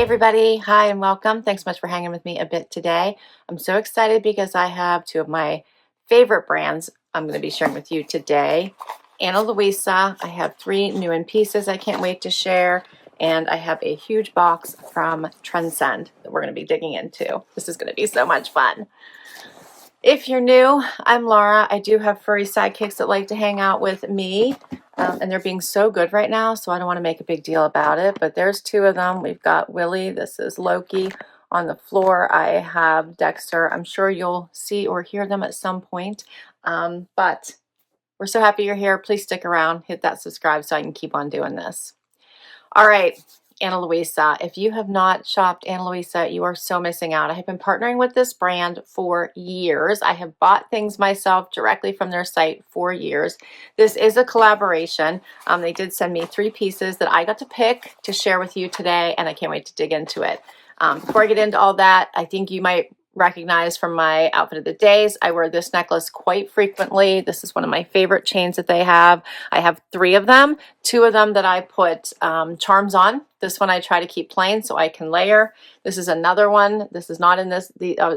everybody, hi and welcome. Thanks so much for hanging with me a bit today. I'm so excited because I have two of my favorite brands I'm going to be sharing with you today. Luisa, I have 3 new in pieces I can't wait to share, and I have a huge box from Trendsend that we're going to be digging into. This is going to be so much fun. If you're new, I'm Laura. I do have furry sidekicks that like to hang out with me, and they're being so good right now, so I don't want to make a big deal about it, but there's 2 of them. We've got Willie, this is Loki. On the floor, I have Dexter. I'm sure you'll see or hear them at some point, but we're so happy you're here. Please stick around, hit that subscribe so I can keep on doing this. All right. Luisa, if you have not shopped Luisa, you are so missing out. I have been partnering with this brand for years. I have bought things myself directly from their site for years. This is a collaboration. They did send me 3 pieces that I got to pick to share with you today, and I can't wait to dig into it. Before I get into all that, I think you might recognize from my outfit of the days, I wear this necklace quite frequently. This is one of my favorite chains that they have. I have 3 of them, 2 of them that I put charms on. This one I try to keep plain so I can layer. This is another one. This is not in this.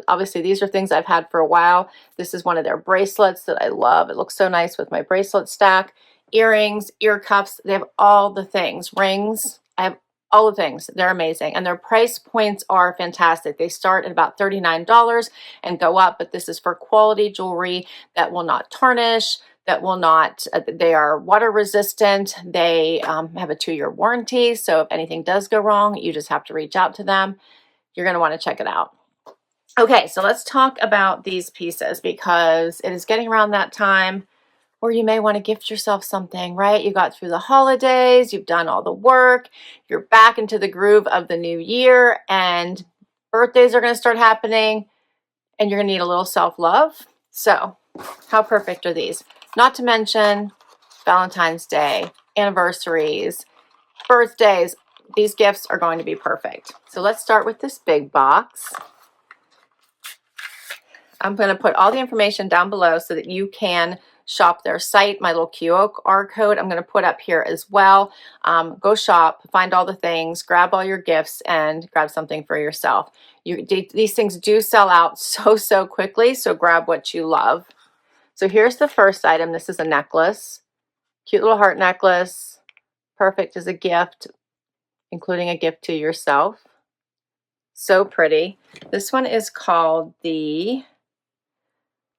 Obviously, these are things I've had for a while. This is one of their bracelets that I love. It looks so nice with my bracelet stack. Earrings, ear cuffs, they have all the things. Rings, I have all the things. They're amazing, and their price points are fantastic. They start at about $39 and go up, but this is for quality jewelry that will not tarnish, that will not, they are water resistant. They have a 2-year warranty, so if anything does go wrong, you just have to reach out to them. You're going to want to check it out. Okay, so let's talk about these pieces because it is getting around that time where you may want to gift yourself something, right? You got through the holidays, you've done all the work, you're back into the groove of the new year, and birthdays are going to start happening, and you're going to need a little self-love. So how perfect are these? Not to mention Valentine's Day, anniversaries, birthdays. These gifts are going to be perfect. So let's start with this big box. I'm going to put all the information down below so that you can shop their site. My little QR code I'm going to put up here as well. Go shop, find all the things, grab all your gifts, and grab something for yourself. These things do sell out so quickly, so grab what you love. So here's the first item. This is a necklace. Cute little heart necklace. Perfect as a gift, including a gift to yourself. So pretty. This one is called the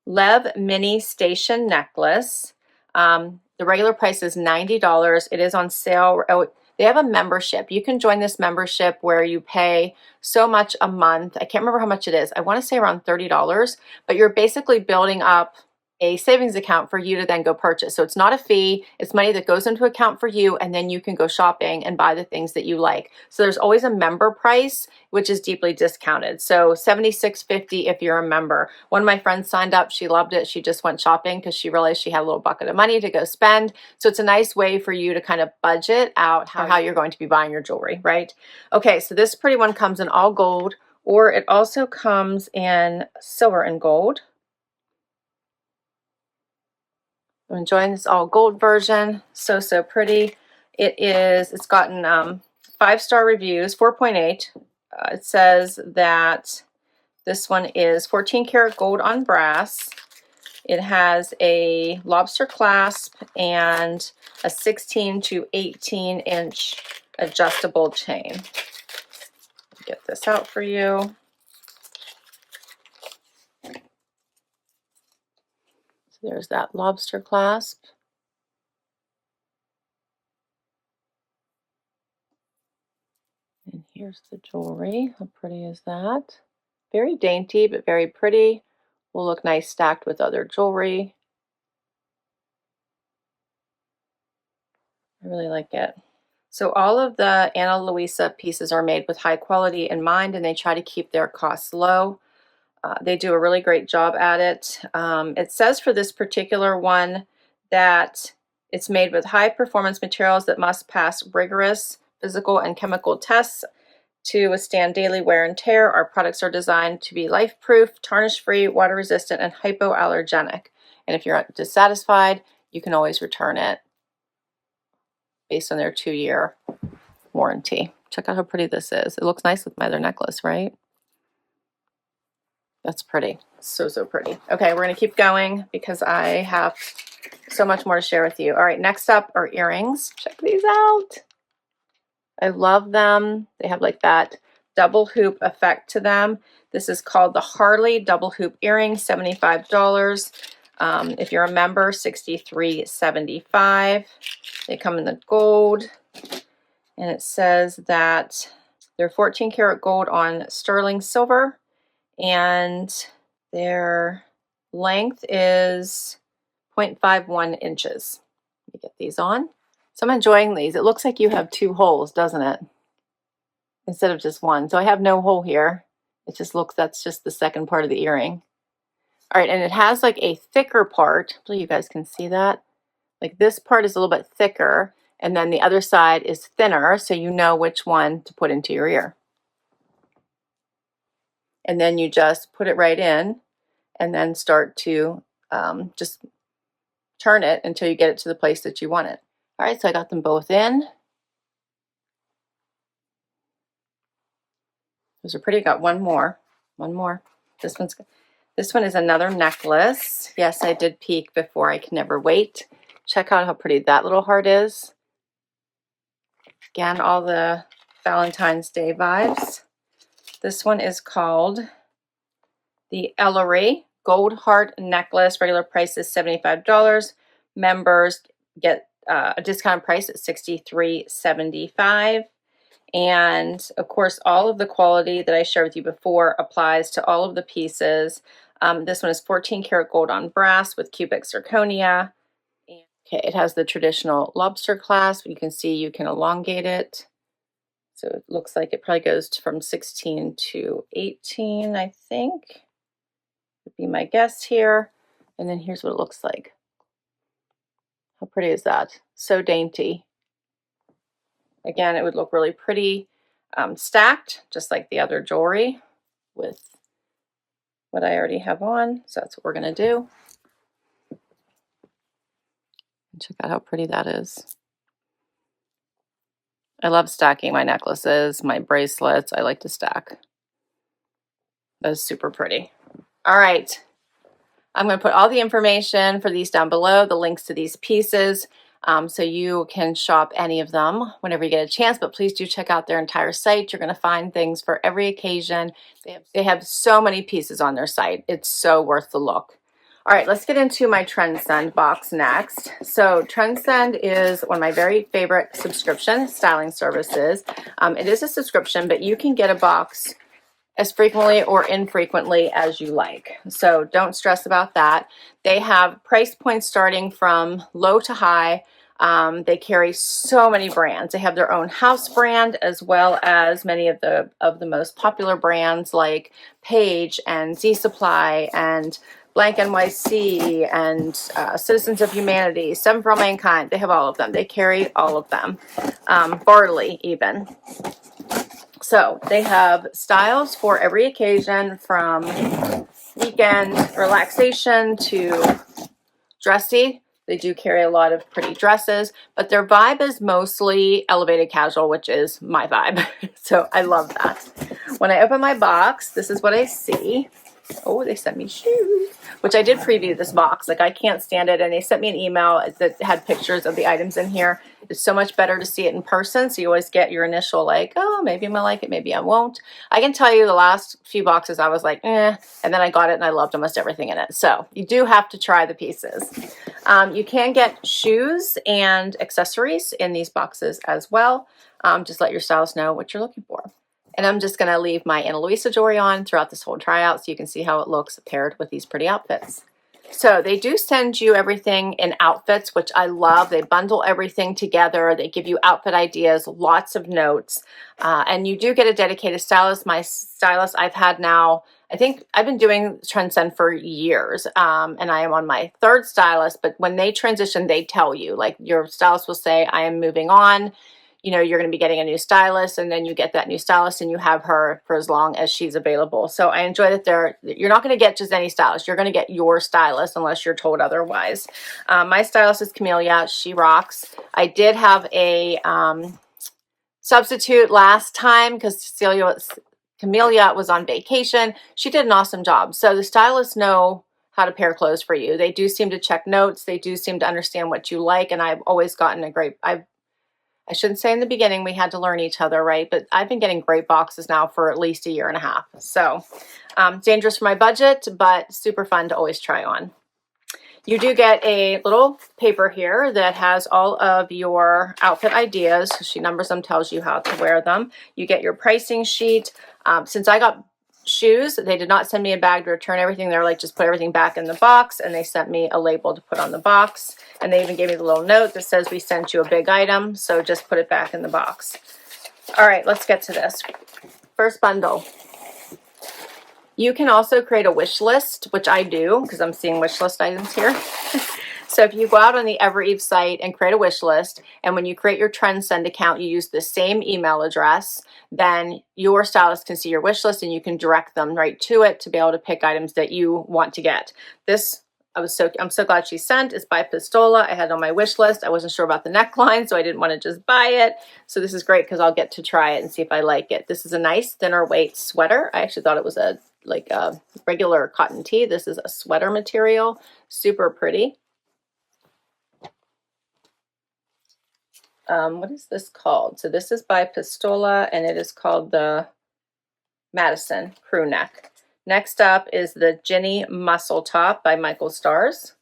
Lev Mini Station Necklace. The regular price is $90. It is on sale. Oh, they have a membership. You can join this membership where you pay so much a month. I can't remember how much it is. I want to say around $30, but you're basically building up a savings account for you to then go purchase. So it's not a fee, it's money that goes into account for you, and then you can go shopping and buy the things that you like. So there's always a member price, which is deeply discounted. So $76.50 if you're a member. One of my friends signed up, she loved it. She just went shopping because she realized she had a little bucket of money to go spend. So it's a nice way for you to kind of budget out how you're going to be buying your jewelry, right? Okay, so this pretty one comes in all gold, or it also comes in silver and gold. I'm enjoying this all gold version. So pretty. It's gotten 5-star reviews, 4.8. It says that this one is 14 karat gold on brass. It has a lobster clasp and a 16 to 18 inch adjustable chain. Get this out for you. There's that lobster clasp. And here's the jewelry. How pretty is that? Very dainty, but very pretty. Will look nice stacked with other jewelry. I really like it. So all of the Luisa pieces are made with high quality in mind, and they try to keep their costs low. They do a really great job at it. It says for this particular one that it's made with high performance materials that must pass rigorous physical and chemical tests to withstand daily wear and tear. Our products are designed to be life-proof, tarnish-free, water-resistant, and hypoallergenic. And if you're dissatisfied, you can always return it based on their 2-year warranty. Check out how pretty this is. It looks nice with my other necklace, right? That's pretty. So, so pretty. Okay, we're going to keep going because I have so much more to share with you. All right, next up are earrings. Check these out. I love them. They have like that double hoop effect to them. This is called the Harley double hoop earring, $75. If you're a member, $63.75. They come in the gold, and it says that they're 14 karat gold on sterling silver, and their length is 0.51 inches. Let me get these on. So I'm enjoying these. It looks like you have two holes, doesn't it? Instead of just one. So I have no hole here. It just looks, that's just the second part of the earring. All right, and it has like a thicker part. Hopefully you guys can see that. Like this part is a little bit thicker, and then the other side is thinner, so you know which one to put into your ear. And then you just put it right in, and then start to just turn it until you get it to the place that you want it. All right, so I got them both in. Those are pretty. Got one more. This one is another necklace. Yes, I did peek before. I can never wait. Check out how pretty that little heart is. Again, all the Valentine's Day vibes. This one is called the Ellery Gold Heart Necklace. Regular price is $75. Members get a discount price at $63.75. And of course, all of the quality that I shared with you before applies to all of the pieces. This one is 14 karat gold on brass with cubic zirconia. Okay, it has the traditional lobster clasp. You can see you can elongate it. So it looks like it probably goes from 16 to 18, I think. Would be my guess here. And then here's what it looks like. How pretty is that? So dainty. Again, it would look really pretty stacked, just like the other jewelry with what I already have on. So that's what we're going to do. And check out how pretty that is. I love stacking my necklaces, my bracelets. I like to stack. That is super pretty. All right. I'm going to put all the information for these down below, the links to these pieces, so you can shop any of them whenever you get a chance. But please do check out their entire site. You're going to find things for every occasion. They have so many pieces on their site. It's so worth the look. All right, let's get into my Trendsend box next. So Trendsend is one of my very favorite subscription styling services. It is a subscription, but you can get a box as frequently or infrequently as you like. So don't stress about that. They have price points starting from low to high. They carry so many brands. They have their own house brand as well as many of the most popular brands like Page and Z Supply and Blank NYC and Citizens of Humanity, Seven for All Mankind. They have all of them. They carry all of them. Barley even. So they have styles for every occasion, from weekend relaxation to dressy. They do carry a lot of pretty dresses, but their vibe is mostly elevated casual, which is my vibe. So I love that. When I open my box, this is what I see. Oh, they sent me shoes, which I did preview this box. Like, I can't stand it. And they sent me an email that had pictures of the items in here. It's so much better to see it in person. So you always get your initial like, oh, maybe I'm going to like it. Maybe I won't. I can tell you the last few boxes I was like, eh. And then I got it and I loved almost everything in it. So you do have to try the pieces. You can get shoes and accessories in these boxes as well. Just let your stylist know what you're looking for. And I'm just going to leave my Ana Luisa jewelry on throughout this whole tryout so you can see how it looks paired with these pretty outfits. So they do send you everything in outfits, which I love. They bundle everything together. They give you outfit ideas, lots of notes. And you do get a dedicated stylist. My stylist I've had now, I think I've been doing Trendsend for years. And I am on my third stylist. But when they transition, they tell you, like, your stylist will say, I am moving on. You know, you're going to be getting a new stylist, and then you get that new stylist and you have her for as long as she's available. So I enjoy that you're not going to get just any stylist. You're going to get your stylist unless you're told otherwise. My stylist is Camellia. She rocks. I did have a substitute last time because Camelia was on vacation. She did an awesome job. So the stylists know how to pair clothes for you. They do seem to check notes. They do seem to understand what you like. And I've always gotten a great, I shouldn't say in the beginning we had to learn each other, right? But I've been getting great boxes now for at least a year and a half. So dangerous for my budget, but super fun to always try on. You do get a little paper here that has all of your outfit ideas. She numbers them, tells you how to wear them. You get your pricing sheet. Since I got shoes, they did not send me a bag to return everything. They're like, just put everything back in the box, and they sent me a label to put on the box. And they even gave me the little note that says we sent you a big item, so just put it back in the box. All right, let's get to this. First bundle. You can also create a wish list, which I do because I'm seeing wish list items here. So if you go out on the Ellery site and create a wish list, and when you create your Trendsend account, you use the same email address, then your stylist can see your wish list and you can direct them right to it to be able to pick items that you want to get. This, I'm so glad she sent. It's by Pistola. I had it on my wish list. I wasn't sure about the neckline, so I didn't want to just buy it. So this is great because I'll get to try it and see if I like it. This is a nice thinner weight sweater. I actually thought it was like a regular cotton tee. This is a sweater material, super pretty. What is this called? So this is by Pistola, and it is called the Madison crew neck. Next up is the Ginny muscle top by Michael Stars.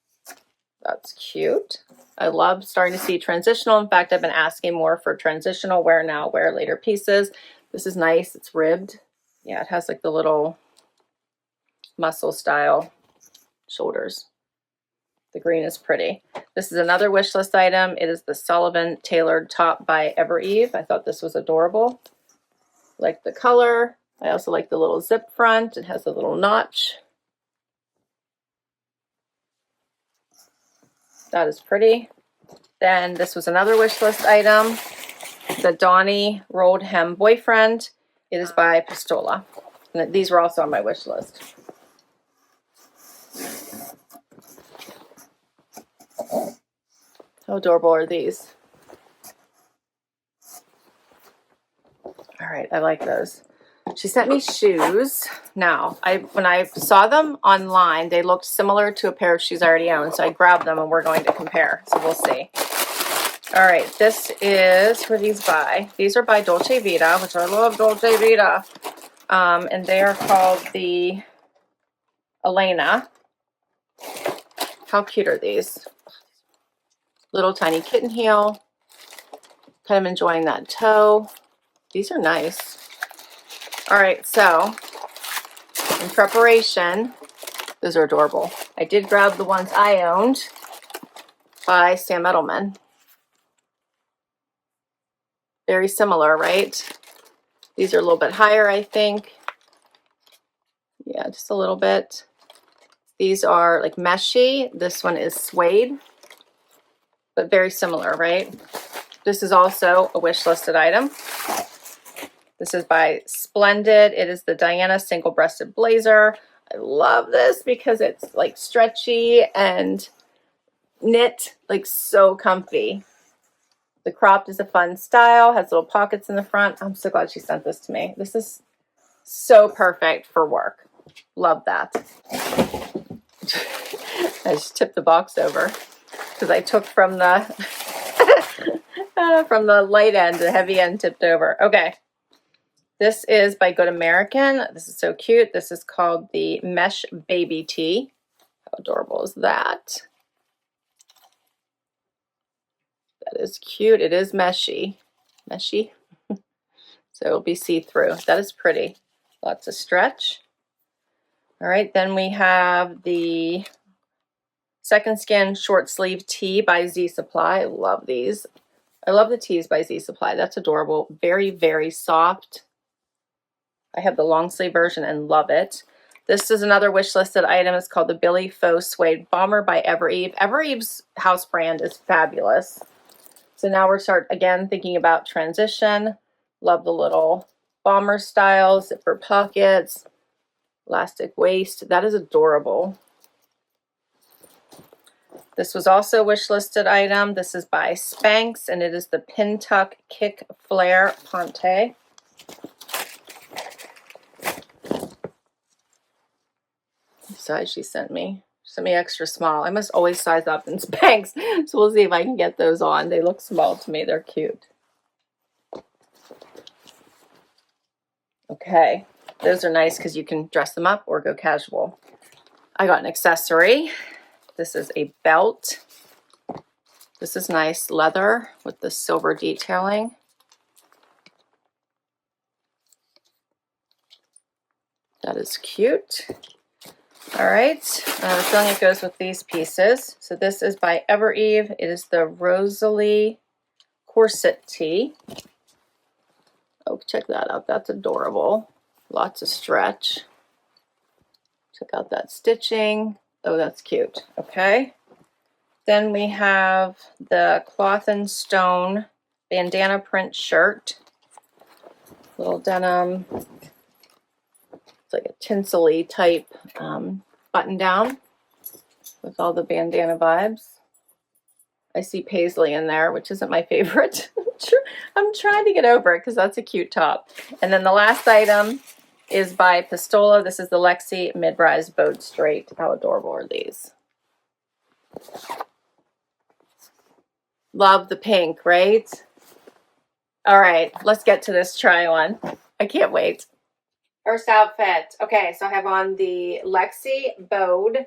That's cute. I love starting to see transitional. In fact, I've been asking more for transitional wear now, wear later pieces. This is nice. It's ribbed. Yeah, it has like the little muscle style shoulders. The green is pretty. This is another wish list item. It is the Sullivan tailored top by Ellery. I thought this was adorable. Like the color. I also like the little zip front. It has a little notch. That is pretty. Then this was another wish list item. The Donny rolled hem boyfriend. It is by Pistola. And these were also on my wish list. How adorable are these? All right, I like those. She sent me shoes. Now, when I saw them online, they looked similar to a pair of shoes I already own, so I grabbed them and we're going to compare. So we'll see. All right, this is, who are these by? These are by Dolce Vita, which I love Dolce Vita. And they are called the Elena. How cute are these? Little tiny kitten heel. Kind of enjoying that toe. These are nice. All right, so in preparation, those are adorable. I did grab the ones I owned by Sam Edelman. Very similar, right? These are a little bit higher, I think. Yeah, just a little bit. These are like meshy. This one is suede, but very similar, right? This is also a wish listed item. This is by Splendid. It is the Diana single-breasted blazer. I love this because it's like stretchy and knit, like so comfy. The cropped is a fun style, has little pockets in the front. I'm so glad she sent this to me. This is so perfect for work. Love that. I just tipped the box over because I took from the from the light end, the heavy end tipped over. Okay. This is by Good American. This is so cute. This is called the Mesh Baby Tee. How adorable is that? That is cute. It is meshy. Meshy? So it'll be see-through. That is pretty. Lots of stretch. All right, then we have the Second Skin Short Sleeve Tee by Z Supply. I love these. I love the tees by Z Supply. That's adorable. Very, very soft. I have the long sleeve version and love it. This is another wish listed item. It's called the Billy Faux Suede Bomber by Ellery. Ellery's house brand is fabulous. So now we're again thinking about transition. Love the little bomber style, zipper pockets, elastic waist. That is adorable. This was also a wish listed item. This is by Spanx, and it is the Pin Tuck Kick Flare Ponte. Size she sent me. She sent me extra small. I must always size up in Spanx, so we'll see if I can get those on. They look small to me. They're cute. Okay, those are nice because you can dress them up or go casual. I got an accessory. This is a belt. This is nice leather with the silver detailing. That is cute. All right, I have a feeling it goes with these pieces. So this is by Ellery. It is the Rosalie corset tee. Oh, check that out. That's adorable. Lots of stretch. Check out that stitching. Oh, that's cute. Okay. Then we have the Cloth and Stone bandana print shirt. Little denim. It's like a tinsel-y type button down with all the bandana vibes. I see paisley in there, which isn't my favorite. I'm trying to get over it because that's a cute top. And then the last item is by Pistola. This is the Lexi Mid-Rise Bowed Straight. How adorable are these? Love the pink, right? All right, let's get to this try on. I can't wait. First outfit. Okay, so I have on the Lexi Bowed,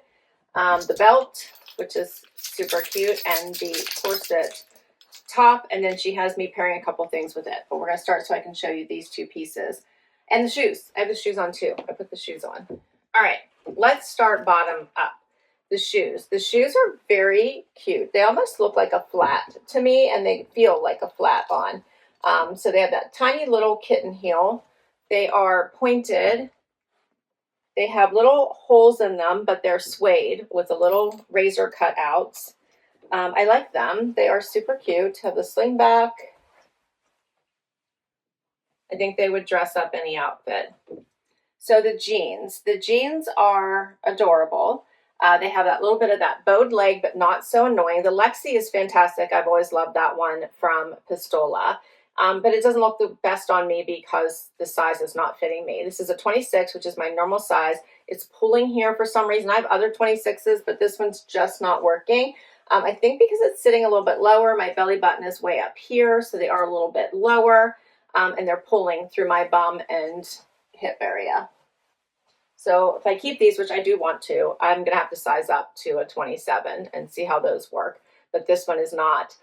the belt, which is super cute, and the corset top, and then she has me pairing a couple things with it. But we're going to start so I can show you these two pieces. And the shoes. I have the shoes on too. I put the shoes on. All right, let's start bottom up. The shoes. The shoes are very cute. They almost look like a flat to me, and they feel like a flat on. So they have that tiny little kitten heel. They are pointed. They have little holes in them, but they're suede with a little razor cutouts. I like them. They are super cute. Have the sling back. I think they would dress up any outfit. So the jeans. The jeans are adorable. They have that little bit of that bowed leg, but not so annoying. The Lexi is fantastic. I've always loved that one from Pistola. But it doesn't look the best on me because the size is not fitting me. This is a 26, which is my normal size. It's pulling here for some reason. I have other 26s, but this one's just not working. I think because it's sitting a little bit lower, my belly button is way up here, so they are a little bit lower, and they're pulling through my bum and hip area. So if I keep these, which I do want to, I'm going to have to size up to a 27 and see how those work. But this one is not.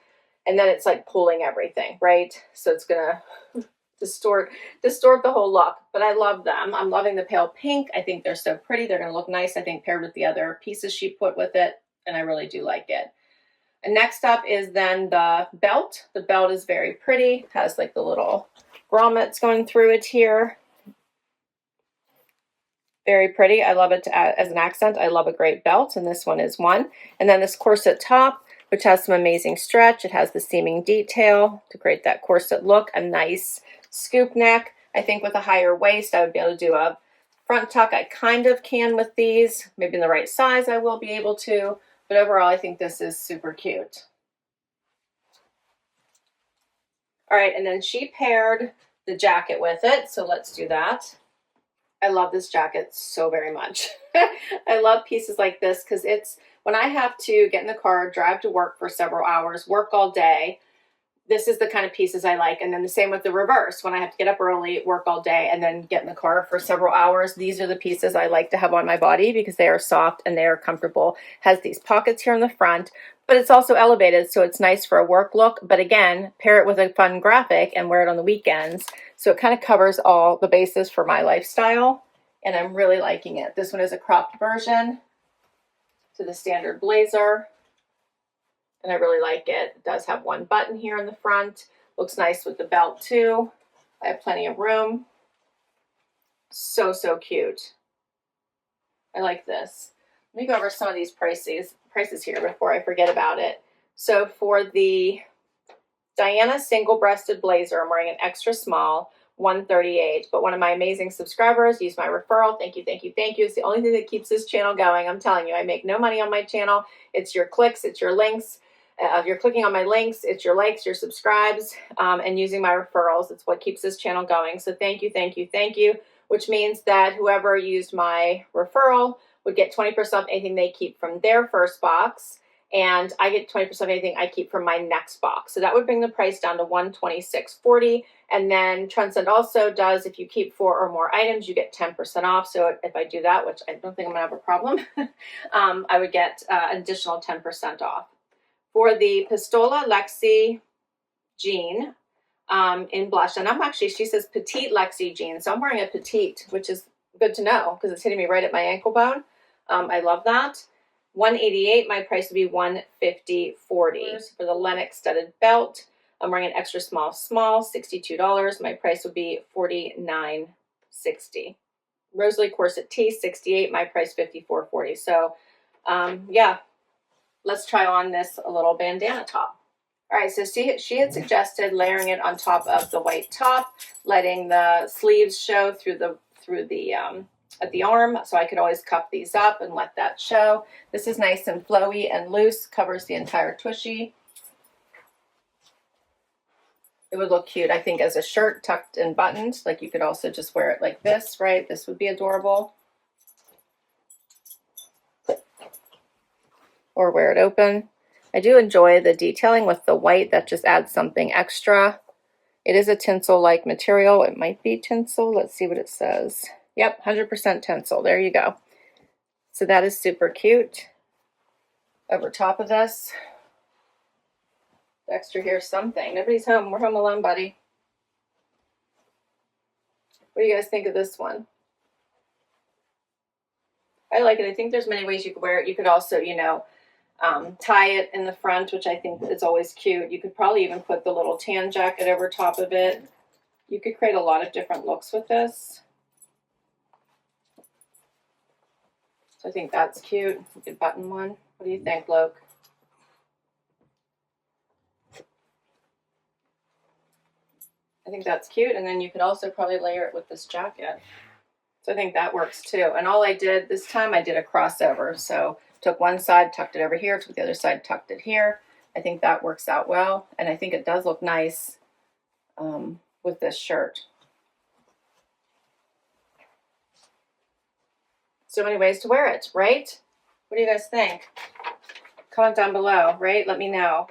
And then it's like pulling everything, right? So it's going to distort the whole look. But I love them. I'm loving the pale pink. I think they're so pretty. They're going to look nice, I think, paired with the other pieces she put with it. And I really do like it. And next up is then the belt. The belt is very pretty. Has like the little grommets going through it here. Very pretty. I love it as an accent. I love a great belt, and this one is one. And then this corset top, which has some amazing stretch. It has the seaming detail to create that corset look. A nice scoop neck. I think with a higher waist, I would be able to do a front tuck. I kind of can with these. Maybe in the right size, I will be able to. But overall, I think this is super cute. All right, and then she paired the jacket with it. So let's do that. I love this jacket so very much. I love pieces like this because it's when I have to get in the car, drive to work for several hours, work all day. This is the kind of pieces I like. And then the same with the reverse. When I have to get up early, work all day, and then get in the car for several hours, these are the pieces I like to have on my body because they are soft and they are comfortable. Has these pockets here in the front, but it's also elevated, so it's nice for a work look. But again, pair it with a fun graphic and wear it on the weekends. So it kind of covers all the bases for my lifestyle, and I'm really liking it. This one is a cropped version to the standard blazer. And I really like it. It does have one button here in the front. Looks nice with the belt too. I have plenty of room. So, so cute. I like this. Let me go over some of these prices here before I forget about it. So for the Diana single-breasted blazer, I'm wearing an extra small, $138. But one of my amazing subscribers used my referral. Thank you, thank you, thank you. It's the only thing that keeps this channel going. I'm telling you, I make no money on my channel. It's your clicks, it's your links. You're clicking on my links, it's your likes, your subscribes, and using my referrals. It's what keeps this channel going. So thank you, thank you, thank you, which means that whoever used my referral would get 20% off anything they keep from their first box, and I get 20% of anything I keep from my next box. So that would bring the price down to $126.40. And then Trendsend also does, if you keep 4 or more items, you get 10% off. So if I do that, which I don't think I'm gonna have a problem, I would get an additional 10% off. For the Pistola Lexi jean in blush, and I'm actually, she says petite Lexi jean, so I'm wearing a petite, which is good to know because it's hitting me right at my ankle bone. I love that. $188, my price would be $150.40. For the Lennox studded belt, I'm wearing an extra small, $62. My price would be $49.60. Rosalie corset tee, $68, my price $54.40. So yeah, let's try on this little bandana top. All right, so she had suggested layering it on top of the white top, letting the sleeves show through the at the arm, so I could always cuff these up and let that show. This is nice and flowy and loose, covers the entire tushy. It would look cute, I think, as a shirt tucked and buttoned. Like you could also just wear it like this, right? This would be adorable. Or wear it open. I do enjoy the detailing with the white. That just adds something extra. It is a tinsel-like material. It might be tinsel. Let's see what it says. Yep, 100% tinsel. There you go. So that is super cute. Over top of this, Dexter hears something. Nobody's home. We're home alone, buddy. What do you guys think of this one? I like it. I think there's many ways you could wear it. You could also, you know, tie it in the front, which I think is always cute. You could probably even put the little tan jacket over top of it. You could create a lot of different looks with this. So I think that's cute. You could button one. What do you think, Loke? I think that's cute. And then you could also probably layer it with this jacket. So I think that works too. And all I did this time, I did a crossover. So took one side, tucked it over here, took the other side, tucked it here. I think that works out well. And I think it does look nice with this shirt. So many ways to wear it, right? What do you guys think? Comment down below, right? Let me know.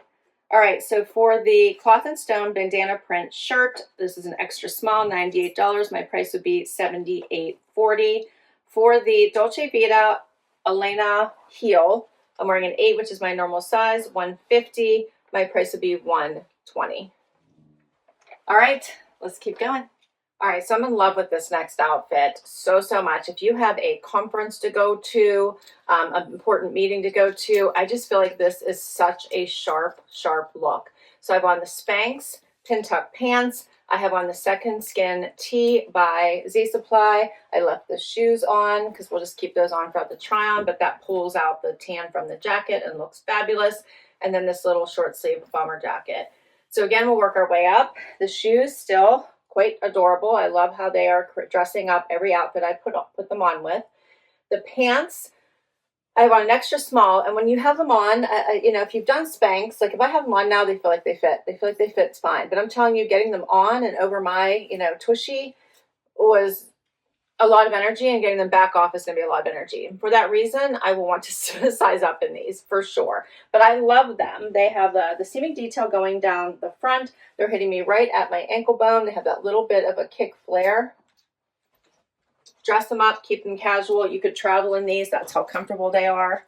All right, so for the Cloth and Stone bandana print shirt, this is an extra small, $98. My price would be $78.40. For the Dolce Vita Elena heel, I'm wearing an 8, which is my normal size, $150. My price would be $120. All right, let's keep going. All right, so I'm in love with this next outfit so much. If you have a conference to go to, an important meeting to go to, I just feel like this is such a sharp look. So I have on the Spanx pin tuck pants. I have on the Second Skin tee by Z Supply. I left the shoes on because we'll just keep those on throughout the try on, but that pulls out the tan from the jacket and looks fabulous. And then this little short sleeve bomber jacket. So again, we'll work our way up. The shoes still quite adorable. I love how they are dressing up every outfit I put them on with. The pants, I have on an extra small, and when you have them on, you know, if you've done Spanx, like if I have them on now, they feel like they fit. They feel like they fit fine. But I'm telling you, getting them on and over my, you know, tushy was a lot of energy, and getting them back off is going to be a lot of energy. And for that reason, I will want to size up in these for sure. But I love them. They have the seaming detail going down the front. They're hitting me right at my ankle bone. They have that little bit of a kick flare. Dress them up, keep them casual. You could travel in these. That's how comfortable they are.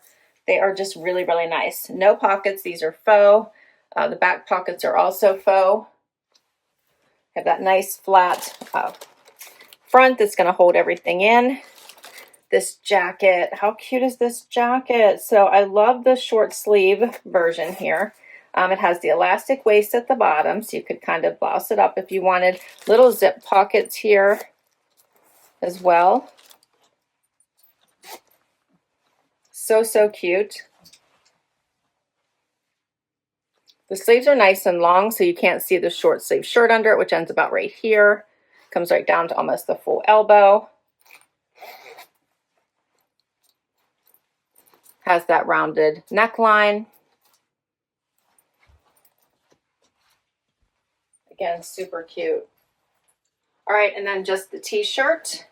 They are just really nice. No pockets. These are faux. The back pockets are also faux. Have that nice flat front that's going to hold everything in. This jacket, how cute is this jacket? So I love the short sleeve version here. It has the elastic waist at the bottom, so you could kind of blouse it up if you wanted. Little zip pockets here as well. So cute. The sleeves are nice and long, so you can't see the short sleeve shirt under it, which ends about right here. Comes right down to almost the full elbow. Has that rounded neckline. Again, super cute. All right, and then just the t-shirt.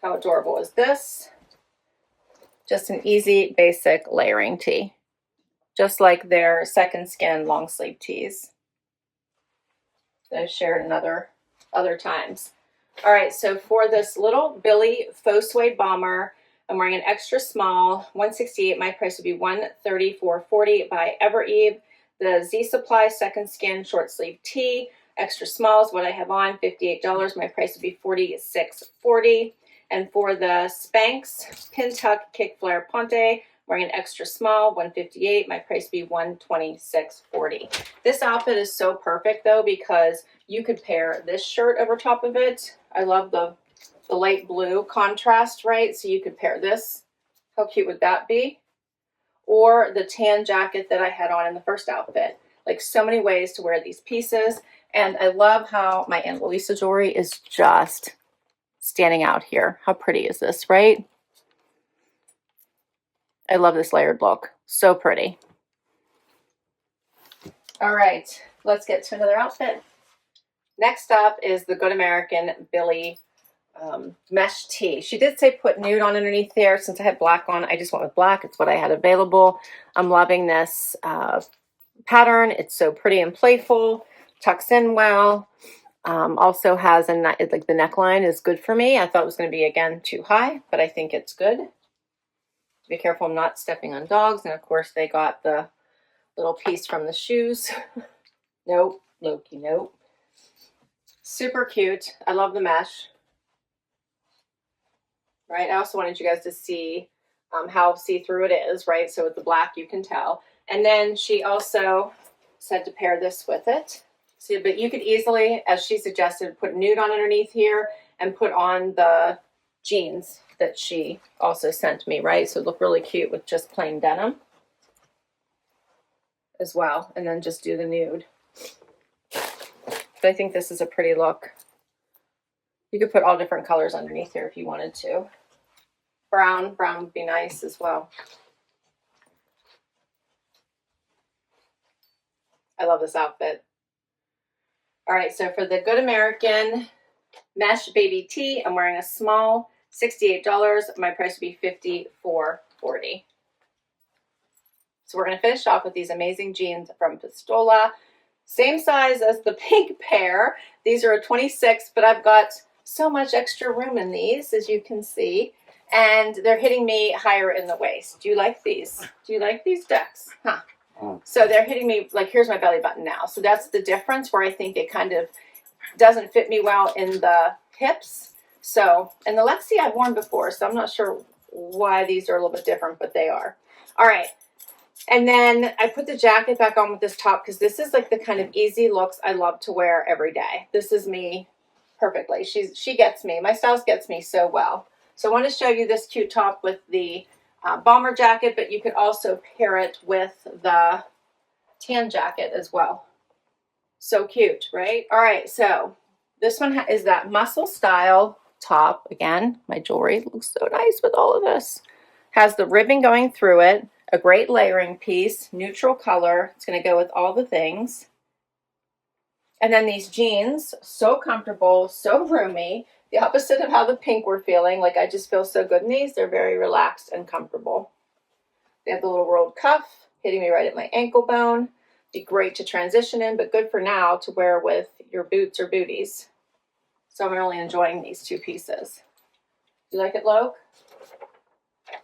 How adorable is this? Just an easy, basic layering tee. Just like their Second Skin long sleeve tees that I've shared in other times. All right, so for this little Billy faux suede bomber, I'm wearing an extra small, 168. My price would be $134.40 by Evereve. The Z Supply Second Skin short sleeve tee, extra small is what I have on, $58. My price would be $46.40. And for the Spanx Pin Tuck Kick Flare Ponte, wearing an extra small, $158. My price would be $126.40. This outfit is so perfect though, because you could pair this shirt over top of it. I love the light blue contrast, right? So you could pair this. How cute would that be? Or the tan jacket that I had on in the first outfit. Like, so many ways to wear these pieces. And I love how my Aunt Luisa jewelry is just standing out here. How pretty is this, right? I love this layered look. So pretty. All right, let's get to another outfit. Next up is the Good American Billy mesh tee. She did say put nude on underneath there. Since I had black on, I just went with black. It's what I had available. I'm loving this pattern. It's so pretty and playful. Tucks in well. Also has like the neckline is good for me. I thought it was going to be, again, too high, but I think it's good. Be careful I'm not stepping on dogs. And of course they got the little piece from the shoes. Nope, Loki, nope. Super cute. I love the mesh. Right, I also wanted you guys to see how see-through it is, right? So with the black, you can tell. And then she also said to pair this with it. See, but you could easily, as she suggested, put nude on underneath here and put on the jeans that she also sent me, right? So it look really cute with just plain denim as well. And then just do the nude. But I think this is a pretty look. You could put all different colors underneath here if you wanted to. Brown would be nice as well. I love this outfit. All right, so for the Good American mesh baby tee, I'm wearing a small, $68. My price would be $54.40. So we're going to finish off with these amazing jeans from Pistola. Same size as the pink pair. These are a 26, but I've got so much extra room in these, as you can see. And they're hitting me higher in the waist. Do you like these? Do you like these ducks? Huh. So they're hitting me, like, here's my belly button now. So that's the difference, where I think it kind of doesn't fit me well in the hips. So, and the Lexi I've worn before, so I'm not sure why these are a little bit different, but they are. All right. And then I put the jacket back on with this top, because this is like the kind of easy looks I love to wear every day. This is me perfectly. She gets me. My stylist gets me so well. So I want to show you this cute top with the bomber jacket, but you could also pair it with the tan jacket as well. So cute, right? All right, so this one is that muscle style top. Again, my jewelry looks so nice with all of this. Has the ribbon going through it, a great layering piece, neutral color. It's going to go with all the things. And then these jeans, so comfortable, so roomy. The opposite of how the pink we're feeling. Like, I just feel so good in these. They're very relaxed and comfortable. They have the little rolled cuff hitting me right at my ankle bone. Be great to transition in, but good for now to wear with your boots or booties. So I'm really enjoying these two pieces. Do you like it, Loke?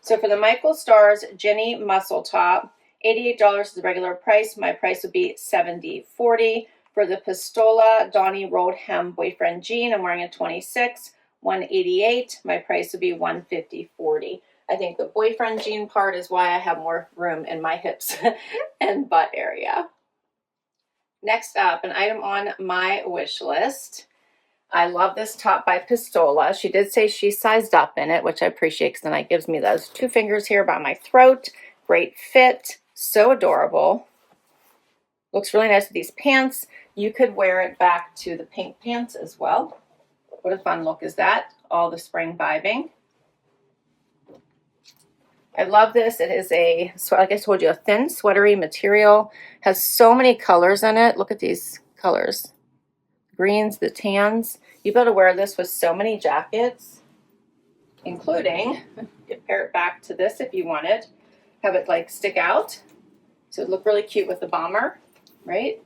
So for the Michael Stars Jenny Muscle Top, $88 is the regular price. My price would be $70.40. For the Pistola Donnie Rolled Hem Boyfriend Jean, I'm wearing a 26, $188. My price would be $150.40. I think the boyfriend jean part is why I have more room in my hips and butt area. Next up, an item on my wish list. I love this top by Pistola. She did say she sized up in it, which I appreciate, because then it gives me those two fingers here by my throat. Great fit, so adorable. Looks really nice with these pants. You could wear it back to the pink pants as well. What a fun look is that? All the spring vibing. I love this. It is a, like I told you, a thin sweatery material. Has so many colors in it. Look at these colors. Greens, the tans. You better wear this with so many jackets, including, you could pair it back to this if you wanted. Have it like stick out. So it'd look really cute with the bomber, right?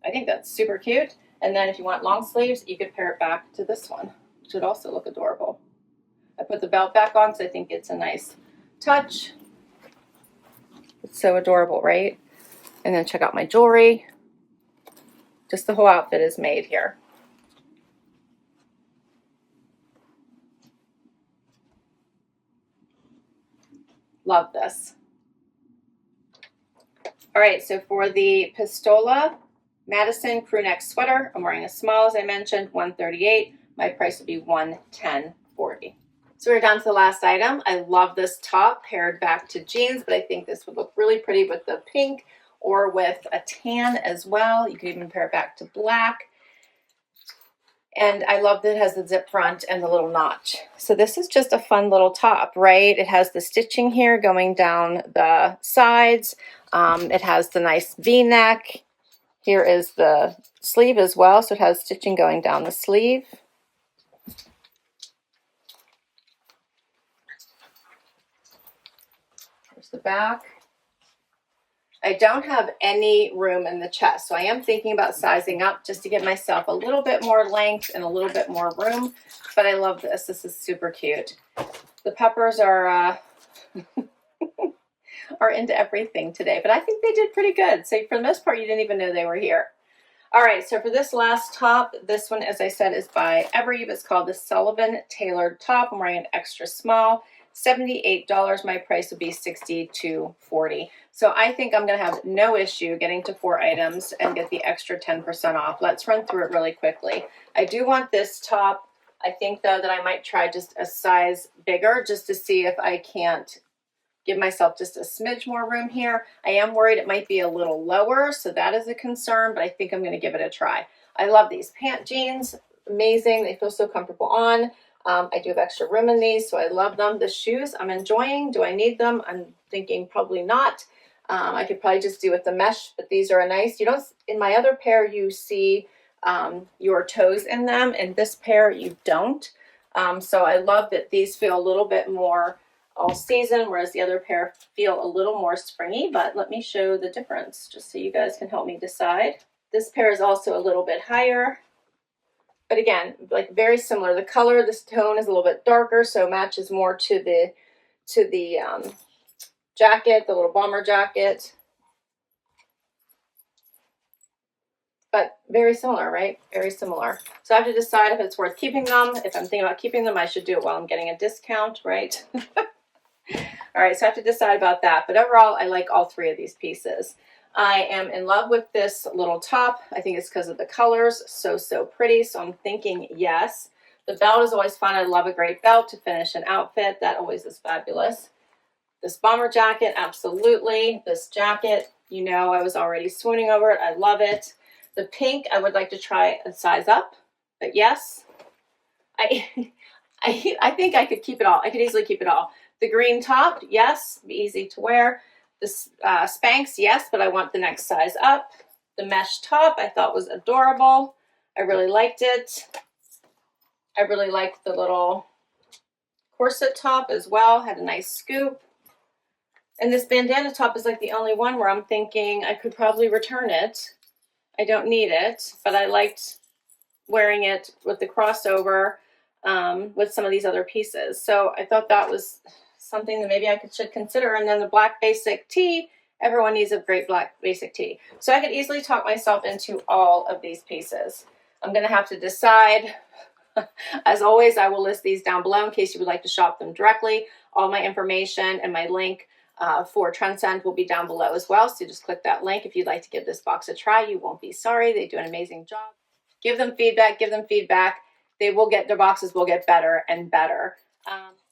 I think that's super cute. And then if you want long sleeves, you could pair it back to this one, which would also look adorable. I put the belt back on because I think it's a nice touch. It's so adorable, right? And then check out my jewelry. Just the whole outfit is made here. Love this. All right, so for the Pistola Madison crew neck sweater, I'm wearing a small, as I mentioned, 138. My price would be $110.40. So we're down to the last item. I love this top paired back to jeans, but I think this would look really pretty with the pink or with a tan as well. You could even pair it back to black. And I love that it has the zip front and the little notch. So this is just a fun little top, right? It has the stitching here going down the sides. It has the nice V-neck. Here is the sleeve as well. So it has stitching going down the sleeve. Here's the back. I don't have any room in the chest, so I am thinking about sizing up just to give myself a little bit more length and a little bit more room, but I love this. This is super cute. The peppers are are into everything today, but I think they did pretty good. So for the most part, you didn't even know they were here. All right, so for this last top, this one, as I said, is by Ellery. It's called the Sullivan Tailored Top. I'm wearing an extra small. $78. My price would be $62.40. So I think I'm going to have no issue getting to 4 items and get the extra 10% off. Let's run through it really quickly. I do want this top. I think, though, that I might try just a size bigger just to see if I can't give myself just a smidge more room here. I am worried it might be a little lower, so that is a concern, but I think I'm going to give it a try. I love these pant jeans. Amazing. They feel so comfortable on. I do have extra room in these, so I love them. The shoes I'm enjoying. Do I need them? I'm thinking probably not. I could probably just do with the mesh, but these are nice. You don't, in my other pair, you see your toes in them. In this pair, you don't. So I love that these feel a little bit more all season, whereas the other pair feel a little more springy, but let me show the difference just so you guys can help me decide. This pair is also a little bit higher. But again, like very similar. The color, this tone is a little bit darker, so matches more to the jacket, the little bomber jacket. But very similar, right? Very similar. So I have to decide if it's worth keeping them. If I'm thinking about keeping them, I should do it while I'm getting a discount, right? All right, so I have to decide about that. But overall, I like all 3 of these pieces. I am in love with this little top. I think it's because of the colors. So pretty. So I'm thinking yes. The belt is always fun. I love a great belt to finish an outfit. That always is fabulous. This bomber jacket, absolutely. This jacket, you know, I was already swooning over it. I love it. The pink, I would like to try a size up. But yes, I think I could keep it all. I could easily keep it all. The green top, yes, be easy to wear. The Spanx, yes, but I want the next size up. The mesh top I thought was adorable. I really liked it. I really liked the little corset top as well. Had a nice scoop. And this bandana top is like the only one where I'm thinking I could probably return it. I don't need it, but I liked wearing it with the crossover with some of these other pieces. So I thought that was something that maybe I should consider. And then the black basic tee, everyone needs a great black basic tee. So I could easily talk myself into all of these pieces. I'm going to have to decide. As always, I will list these down below in case you would like to shop them directly. All my information and my link for Trendsend will be down below as well. So just click that link if you'd like to give this box a try. You won't be sorry. They do an amazing job. Give them feedback. Give them feedback. They will get, their boxes will get better and better.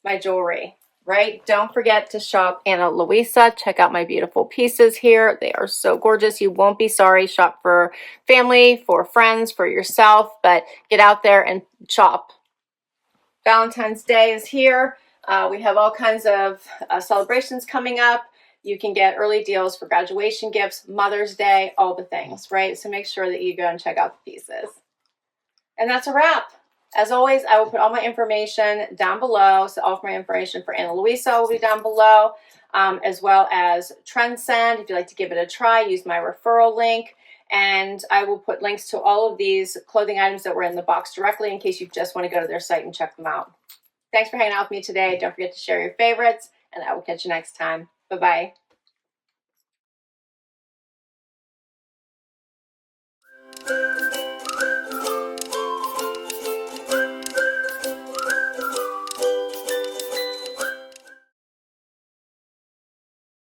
My jewelry. right? Don't forget to shop Ana Luisa. Check out my beautiful pieces here. They are so gorgeous. You won't be sorry. Shop for family, for friends, for yourself, but get out there and shop. Valentine's Day is here. We have all kinds of celebrations coming up. You can get early deals for graduation gifts, Mother's Day, all the things, right? So make sure that you go and check out the pieces. And that's a wrap. As always, I will put all my information down below. So all of my information for Ana Luisa will be down below, as well as Trendsend. If you'd like to give it a try, use my referral link. And I will put links to all of these clothing items that were in the box directly in case you just want to go to their site and check them out. Thanks for hanging out with me today. Don't forget to share your favorites, and I will catch you next time. Bye-bye.